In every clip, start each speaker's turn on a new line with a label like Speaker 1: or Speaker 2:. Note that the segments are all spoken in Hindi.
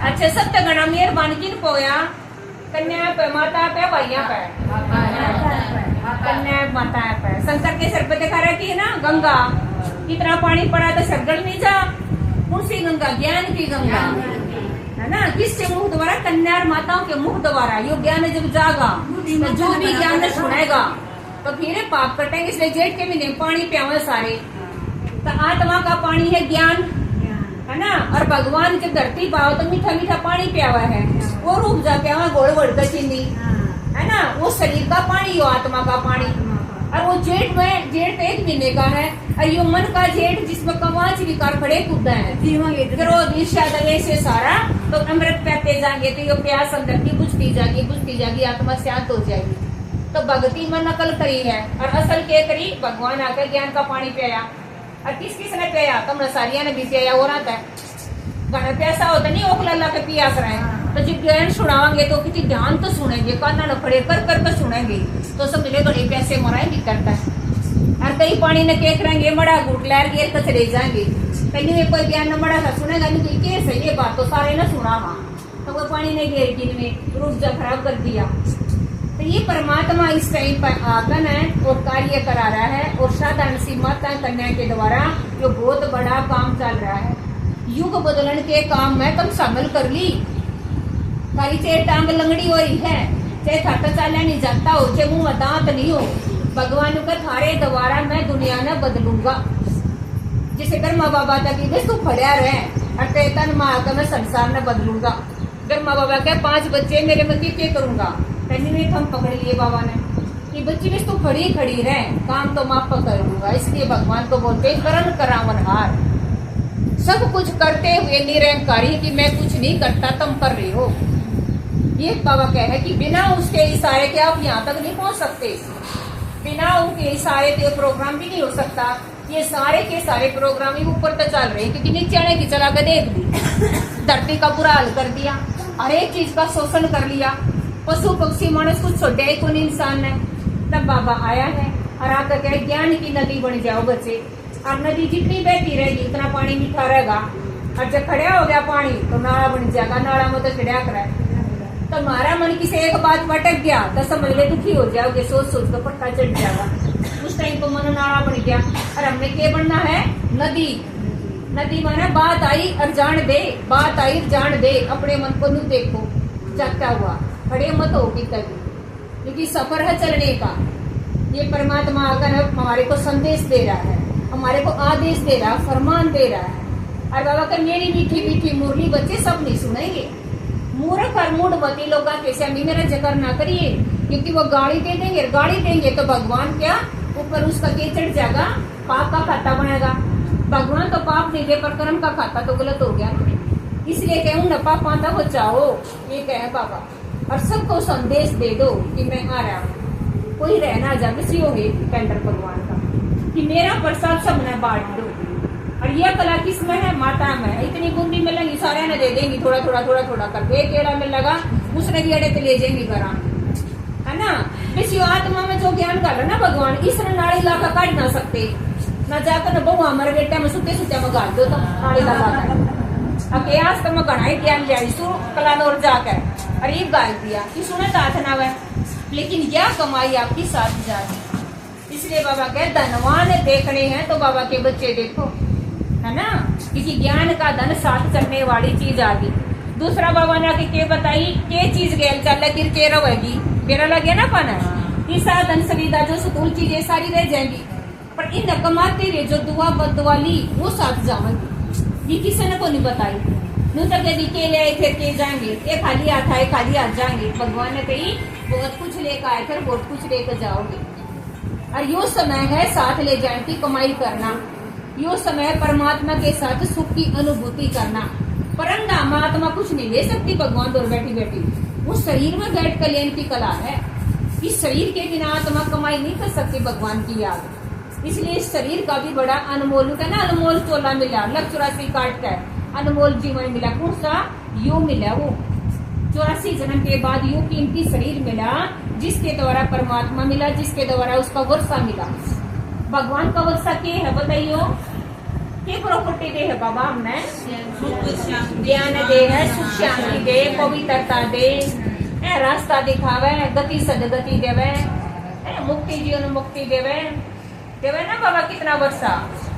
Speaker 1: अच्छा सत्य गणा मेहरबान किन पोया कन्या पे माता पे भैया पे कन्या माता पे शंकर के सर पे देखा रहा कि ना गंगा कितना पानी पड़ा तो सरगढ़ नहीं जा कौन सी गंगा ज्ञान की गंगा है ना किसके मुख द्वारा कन्या और माताओं के मुख द्वारा यो ज्ञान जब जागा तो जो भी ज्ञान सुनेगा तो फिर पाप कटेंगे। इसलिए जेठ के महीने पानी पियावे सारे तो आत्मा का पानी है ज्ञान है ना। और भगवान जब धरती पाओ तो मीठा मीठा पानी पियावा है वो रूप जा पियावा गोड़ गोड़ का चीनी है ना। वो शरीर का पानी यो आत्मा का पानी और वो जेठ में जेठ 1 महीने का है और यो मन का जेठ जिसमें 5 विकार खड़े कूदा है क्रोध ईर्ष्या दया से सारा तो अमृत पीते जाएंगे तो यो प्यास अंदर की बुझती जाएगी आत्मा शांत हो जाएगी। तो भक्ति में नकल करी है और असल के करी भगवान आकर ज्ञान का पानी पिया और किसने पिया तुमने सारिया ने भी पिया हो रहा था प्यासा होता नहीं ओखला के पियास रहे तो जब ज्ञान सुनावांगे तो किसी ध्यान तो सुनेंगे काना न खड़े कर तो सुनेंगे तो सब मिले बड़े पैसे मराए भी करता है। और कई पानी न के करेंगे मड़ा घूट लहर गेर कचरे जाएंगे कहीं में कोई ज्ञान न मड़ा सा सुनेगा नहीं के सही ये बात तो सारे न सुना हाँ तो वो पानी ने घेर गिन में रूप जा खराब कर दिया। तो ये परमात्मा इस टाइम पर आगन है और कार्य करा रहा है और साधारण सी माता कन्या के द्वारा जो बहुत बड़ा काम चल रहा है। युग बदलन के काम में तुम शामिल कर ली तारी चाहे टांग लंगड़ी हो रही है चाहे खाता चाला नहीं जाता हो चाहे मुंह दांत नहीं हो भगवान का थारे द्वारा मैं दुनिया न बदलूंगा। जिसे कर माँ बाबा तक बस तू खड़ा रहे और तन माँ का मैं संसार न बदलूंगा। अगर माँ बाबा के 5 बच्चे मेरे मन की क्या करूंगा तनी में हम पकड़ लिए बाबा ने कि बच्ची बस तू खड़ी रहे काम तो माँ करूंगा। इसलिए भगवान को बोलते करण करावन हार सब कुछ करते हुए निरंकारी कि मैं कुछ नहीं करता तुम कर रहे हो। ये बाबा कह रहे कि बिना उसके इशारे के आप यहाँ तक नहीं पहुँच सकते बिना उनके इशारे के प्रोग्राम भी नहीं हो सकता। ये सारे के सारे प्रोग्राम ही ऊपर तक चल रहे हैं क्योंकि नीचे आने की चला कर देख दी धरती का बुरा हाल कर दिया हर एक चीज का शोषण कर लिया पशु पक्षी मानस कुछ छोटे ही कौन इंसान ने। तब बाबा आया है और आकर कहे ज्ञान की नदी बन जाओ बच्चे और नदी जितनी बहती रहेगी उतना पानी मीठा रहेगा और जब खड़ा हो गया पानी तो नाला बन जाएगा नाला में तो खड़ा करे तो हमारा मन किसी एक बात भटक गया तो समझ ले दुखी हो जाओगे सोच कर पट्टा चढ़ जाएगा। उस टाइम तो मन नाला बन गया और हमने क्या बनना है नदी माना बात आई और जान दे अपने मन को नू देखो जाता हुआ खड़े मत हो की तभी क्योंकि सफर है चलने का। ये परमात्मा अगर हमारे को संदेश दे रहा है हमारे को आदेश दे रहा है फरमान दे रहा है। और बाबा का मेरी मीठी मीठी मुरली बच्चे सब नहीं सुनेंगे मूर्ख और मूढ़मती लोग कैसे मेरा जिक्र ना करिए क्योंकि वो गाड़ी देंगे तो भगवान क्या ऊपर उसका के चढ़ जाएगा पाप का खाता बनेगा। भगवान तो पाप नहीं दे पर कर्म का खाता तो गलत हो गया इसलिए कहूँ न पापा तक बचाओ ये कहे बाबा और सबको संदेश दे दो कि मैं आ रहा हूँ कोई रहना जा किसी होगी टेंडर भगवान का कि मेरा प्रसाद सब न बांट दो। और यह कला किसमें है माता में इतनी बूंदी मिलेंगी सारे ने दे देंगी थोड़ा करके एक केड़ा में लगा उसने भी अड़े पे ले जाएंगी घर है ना। इसी आत्मा में जो ज्ञान कर रहा ना भगवान इस नाड़ी लाका काट ना सकते ना जाकर न बहु हमारे बेटा में सुते में गाड़ दो तो नाड़ी लगा अकेयास तो मैं घना ज्ञान लिया सु कला और जाकर अरीब गाल दिया कि सुने साथ ना वह लेकिन यह कमाई आपकी साथ जाए। इसलिए बाबा कहे धनवान देखने हैं तो बाबा के बच्चे देखो है ना क्योंकि ज्ञान का धन साथ चलने वाली चीज आ गई। दूसरा बाबा ने आके के बताई के चीज गेल चल गिर के रहेगी मेरा लगे ना पाना ये साधन सुविधा जो सुकूल चीजें सारी रह जाएंगी पर इन कमाते रहे जो दुआ बदुआ ली वो साथ जाएंगी। ये किसी ने को नहीं बताई नू तक यदि के ले आए फिर के जाएंगे ये खाली हाथ आए खाली हाथ जाएंगे। भगवान ने कही बहुत कुछ लेकर आए फिर बहुत कुछ लेकर जाओगे और यो समय है साथ ले जाने की कमाई करना यो समय परमात्मा के साथ सुख की अनुभूति करना। परम धाम आत्मा कुछ नहीं ले सकती भगवान दूर बैठी उस शरीर में बैठ कल्याण की कला है। इस शरीर के बिना आत्मा कमाई नहीं कर सकती भगवान की याद। इसलिए इस शरीर का भी बड़ा अनमोल है ना अनमोल चोला मिला 184 काट का अनमोल जीवन मिला कौन सा यो मिला वो 84 जन्म के बाद यो कीमती शरीर मिला जिसके द्वारा परमात्मा मिला जिसके द्वारा उसका वर्षा मिला। भगवान का वर्षा क्या है बताइयो की प्रॉपर्टी दे है बाबा हमने? ज्ञान दे है, सुख शांति दे, पवित्रता दे, रास्ता दिखावे, गति सदगति देवे, मुक्ति जीवन मुक्ति देवे ना बाबा। कितना वर्षा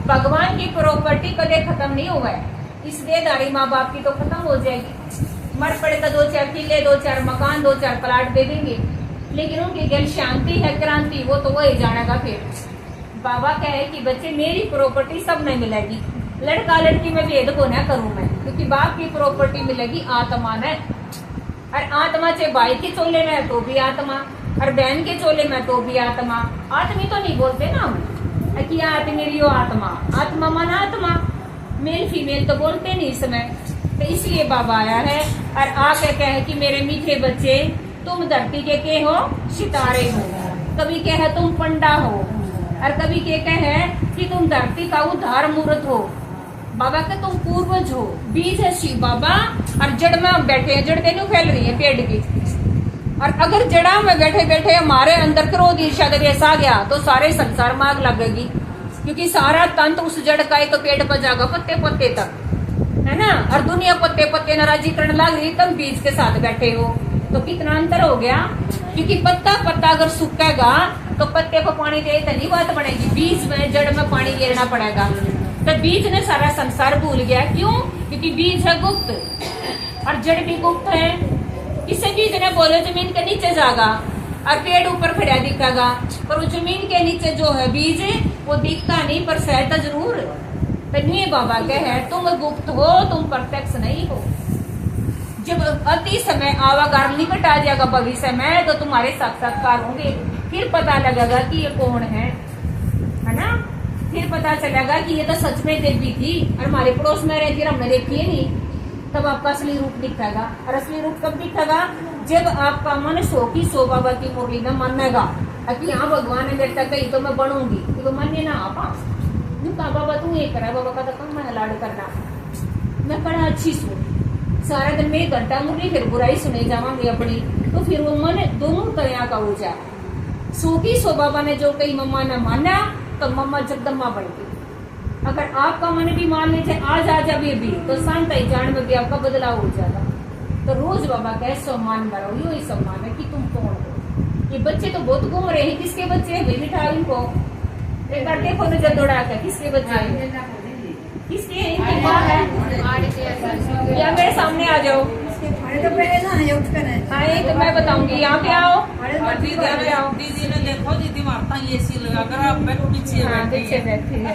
Speaker 1: भगवान की प्रॉपर्टी कदे खत्म नहीं हुआ है। इस देदारी माँ बाप की तो खत्म हो जाएगी। मर पड़े तो 2-4 किले, 2-4 मकान, 2-4 प्लाट दे देंगे, लेकिन उनकी गल शांति है, क्रांति, वो तो वही जानेगा। फिर बाबा कहे कि बच्चे मेरी प्रॉपर्टी सब नहीं मिलेगी, लड़का लड़की में भेद को ना करूं मैं, क्योंकि बाप की प्रॉपर्टी मिलेगी आत्मा ने। और आत्मा चाहे भाई के चोले में है तो भी आत्मा, और बहन के चोले में तो भी आत्मा। आत्मी तो नहीं बोलते ना हम कि आत्मेरी आत्मा, आत्मा मन आत्मा, मेल फीमेल तो बोलते नहीं इस समय। तो इसलिए बाबा आया है और आके कहे कि मेरे मीठे बच्चे, तुम धरती के हो, सितारे हो। कभी कहे तुम पंडा हो, और कभी के कहे कि तुम धरती का उद्धार मूर्त हो। बाबा के तुम पूर्वज हो, बीज है शिव बाबा, और जड़ में बैठे हैं। जड़ क्यों फैल रही है पेड़ की? और अगर जड़ा में बैठे बैठे हमारे अंदर क्रोध ईर्ष्या द्वेष आ गया तो सारे संसार में आग लगेगी, क्योंकि सारा तंत्र उस जड़ का एक पेड़ पर जाएगा, पत्ते पत्ते तक, है ना। और दुनिया पत्ते पत्ते नाराजी करने लग रही, तब बीज के साथ बैठे हो, तो कितना अंतर हो गया। क्योंकि पत्ता पत्ता अगर सूखेगा तो पत्ते को पानी दे तो नहीं बात बनेगी, बीज में जड़ में पानी गिरना पड़ेगा। तो बीज ने सारा संसार भूल गया। क्यों? क्योंकि बीज है गुप्त और जड़ भी गुप्त है। इसे बीज ने बोले जमीन के नीचे जागा और पेड़ ऊपर खड़ा दिखेगा, पर वो जमीन के नीचे जो है बीज वो दिखता नहीं, पर सहता जरूर। तो ये बाबा कहे तुम गुप्त हो, तुम प्रत्यक्ष नहीं हो। जब अति समय आवागमन निकट आ जाएगा भविष्य में, तो तुम्हारे साक्षात्कार होंगे, फिर पता लगेगा कि ये कौन है ना। फिर पता चलेगा कि ये तो सच में देवी थी और हमारे पड़ोस में रहती है, हमने देखी है नहीं। तब आपका असली रूप दिखेगा। और असली रूप कब दिखेगा? जब आपका मन 100 की 100 बाबा की मुरली में मानेगा कि हाँ भगवान ने बेटा कही तो मैं बनूंगी, तो मानिए ना आप बाबा तू ये करा, बाबा का तो कम मैं लाड करना, मैं कड़ा अच्छी सुन, सारा दिन में 1 घंटा मुरली, फिर बुराई सुने जावांगी अपनी, तो फिर वो मन दोनों तरह का हो जाए। 100 की 100 बाबा ने जो कही मम्मा ने माना तो मम्मा जगदम्मा बन गई। अगर आपका मन भी मान लीजिए आज अभी भी, तो शांत ही जान में भी आपका बदलाव हो जाएगा। तो रोज बाबा कहे सम्मान करो, यो ही सम्मान है कि तुम कौन हो। ये बच्चे तो बहुत घूम रहे हैं, किसके बच्चे हैं भाई? बिठा इनको एक बार देखो नजर दौड़ा कर, किसके बच्चे हैं, किसके हैं? इनकी माँ है या मेरे सामने आ जाओ। हाँ एक मैं बताऊंगी, यहाँ पे आओ,
Speaker 2: दीदी ने देखो दीदी मारता ये सी लगा कर आप पीछे
Speaker 1: पीछे बैठी है।